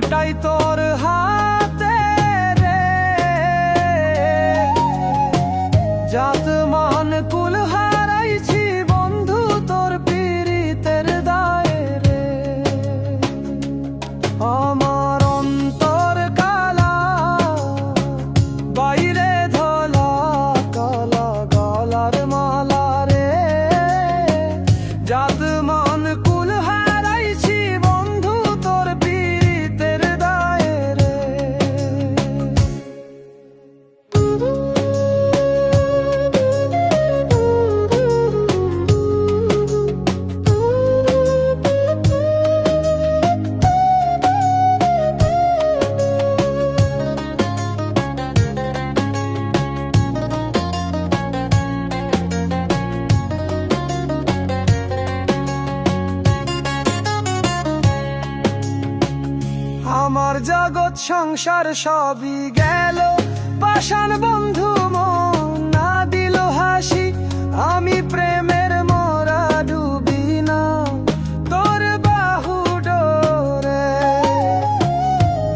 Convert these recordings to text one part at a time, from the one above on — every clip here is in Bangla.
নেওয়াটাই তোর হাতে রে। জাত মান কুল হারাইছি বন্ধু তোর পীড়িতের দায়ে রে। আমার অন্তর কালা বাইরে ধলা কালা গলার মালা রে। জাত মান কুল হারাইছি বন্ধু তোর পীড়িতের দায়ে রে। আমার জগৎ সংসার সবই গেল পাষাণ বন্ধু মন না দিল হাসি। আমি প্রেমের মোরা ডুবি না তোর বাহু ডোরে।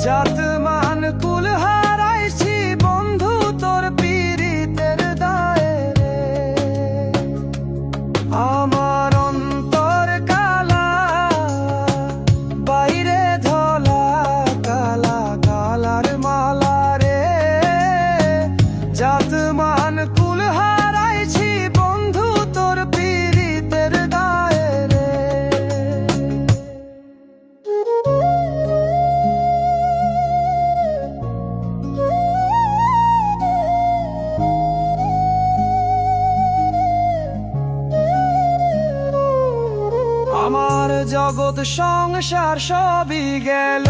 জাত মান কুল হারাইছি বন্ধু তোর পীড়িতের দায়ে রে। আমার অন্তর কালা বাইরে ধলা কালা কালার মালা রে। জাত মান কুল হারাইছি বন্ধু তোর পীড়িতের দায়ে রে। আমার জগৎ সংসার সবই গেল